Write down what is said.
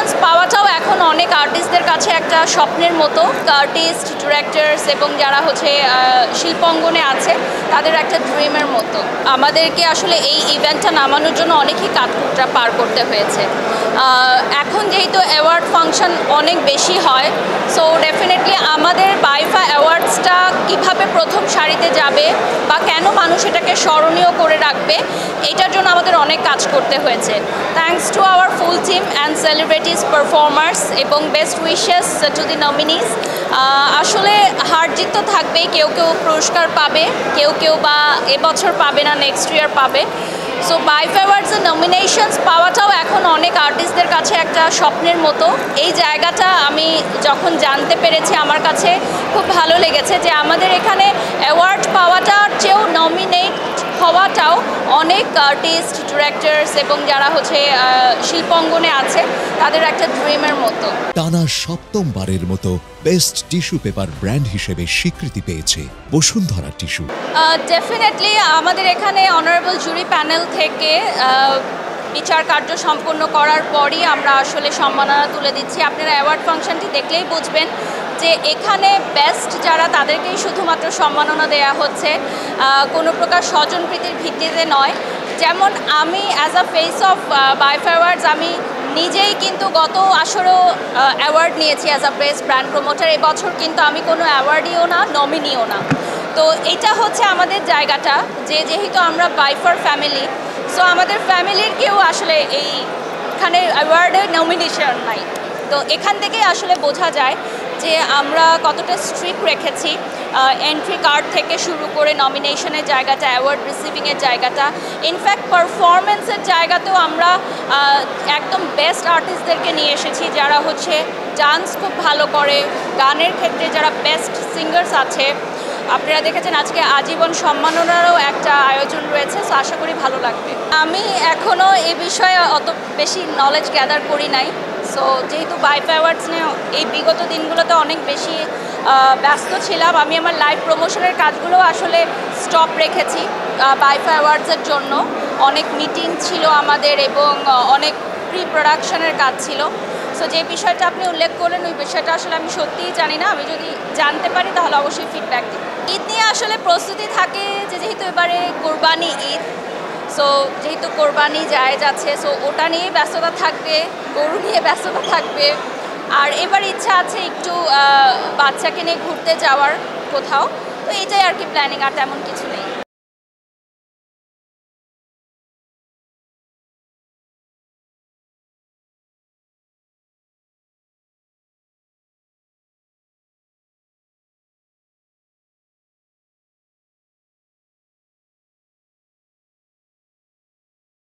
Nominations পাওয়াটাও এখন অনেক আর্টিস্টদের কাছে একটা স্বপ্নের মতো। আর্টিস্ট, ডিরেক্টরস এবং যারা হচ্ছে শিল্পাঙ্গনে আছে তাদের একটা ড্রিমের মতো। আমাদেরকে আসলে এই ইভেন্টটা নামানোর জন্য অনেকই কাঠখুটরা পার করতে হয়েছে। এখন যেহেতু অ্যাওয়ার্ড ফাংশন অনেক বেশি হয়, সো ডেফিনেটলি আমাদের বাইফা অ্যাওয়ার্ডসটা কীভাবে প্রথম সারিতে যাবে বা কেন মানুষ এটাকে স্মরণীয় করে রাখবে, এটার জন্য আমাদের অনেক কাজ করতে হয়েছে। Thanks to our full team and celebrities, performers এবং বেস্ট উইশেস টু দি নমিনিজ। আসলে হার জিত তো থাকবেই, কেউ কেউ পুরস্কার পাবে, কেউ কেউ বা এবছর পাবে না, নেক্সট ইয়ার পাবে। সো বাইফা অ্যাওয়ার্ডসের নমিনেশনস পাওয়াটাও এখন অনেক আর্টিস্টদের কাছে একটা স্বপ্নের মতো। এই জায়গাটা আমি যখন জানতে পেরেছি আমার কাছে খুব ভালো লেগেছে যে আমাদের এখানে অ্যাওয়ার্ড পাওয়াটার চেয়েও নমিনেট হওয়াটাও অনেক আর্টিস্ট, ডিরেক্টরস এবং যারা হচ্ছে শিল্পাঙ্গনে আছে তাদের একটা ড্রিমের মতো। টানা সপ্তমবারের মতো বেস্ট টিস্যু পেপার ব্র্যান্ড হিসেবে স্বীকৃতি পেয়েছে বসুন্ধরা টিস্যু। ডেফিনেটলি আমাদের এখানে অনারেবল জুরি প্যানেল থেকে বিচার কার্য সম্পন্ন করার পরই আমরা আসলে সম্মাননা তুলে দিচ্ছি। আপনারা অ্যাওয়ার্ড ফাংশনটি দেখলেই বুঝবেন যে এখানে বেস্ট যারা তাদেরকেই শুধুমাত্র সম্মাননা দেওয়া হচ্ছে, কোনো প্রকার স্বজনপ্রীতির ভিত্তিতে নয়। যেমন আমি অ্যাজ আ ফেস অফ বাইফা অ্যাওয়ার্ডস আমি নিজেই কিন্তু গত আসরেও অ্যাওয়ার্ড নিয়েছি as a best brand promoter. এবছর কিন্তু আমি কোনো অ্যাওয়ার্ডিও না, নমিনিও না। তো এটা হচ্ছে আমাদের জায়গাটা যে যেহেতু আমরা বাইফার ফ্যামিলি, সো আমাদের ফ্যামিলির কেউ আসলে এইখানে অ্যাওয়ার্ডের নমিনেশন নাই। তো এখান থেকেই আসলে বোঝা যায় যে আমরা কতটা স্ট্রিক্ট রেখেছি, এন্ট্রি কার্ড থেকে শুরু করে নমিনেশনের জায়গাটা, অ্যাওয়ার্ড রিসিভিংয়ের জায়গাটা, ইনফ্যাক্ট পারফরমেন্সের জায়গাতেও আমরা একদম বেস্ট আর্টিস্টদেরকে নিয়ে এসেছি যারা হচ্ছে ডান্স খুব ভালো করে, গানের ক্ষেত্রে যারা বেস্ট সিঙ্গার্স আছে। আপনারা দেখেছেন আজকে আজীবন সম্মাননারও একটা আয়োজন রয়েছে, সো আশা করি ভালো লাগবে। আমি এখনও এ বিষয়ে অত বেশি নলেজ গ্যাদার করি নাই। সো যেহেতু বাইফা অ্যাওয়ার্ডস নিয়ে এই বিগত দিনগুলোতে অনেক বেশি ব্যস্ত ছিলাম, আমি আমার লাইভ প্রমোশনের কাজগুলো আসলে স্টপ রেখেছি বাইফা অ্যাওয়ার্ডসের জন্য। অনেক মিটিং ছিল আমাদের এবং অনেক প্রি প্রোডাকশনের কাজ ছিল। সো যে বিষয়টা আপনি উল্লেখ করলেন ওই বিষয়টা আসলে আমি সত্যিই জানি না। আমি যদি জানতে পারি তাহলে অবশ্যই ফিডব্যাক দিই। ঈদ নিয়ে আসলে প্রস্তুতি থাকে যে যেহেতু এবারে কোরবানি ঈদ, সো যেহেতু কোরবানি যায় যাচ্ছে, সো ওটা নিয়েই ব্যস্ততা থাকবে, গরু নিয়ে ব্যস্ততা থাকবে। আর এবার ইচ্ছা আছে একটু বাচ্চাকে নিয়ে ঘুরতে যাওয়ার কোথাও, তো এটাই আর কি প্ল্যানিং, আর তেমন কিছু নেই।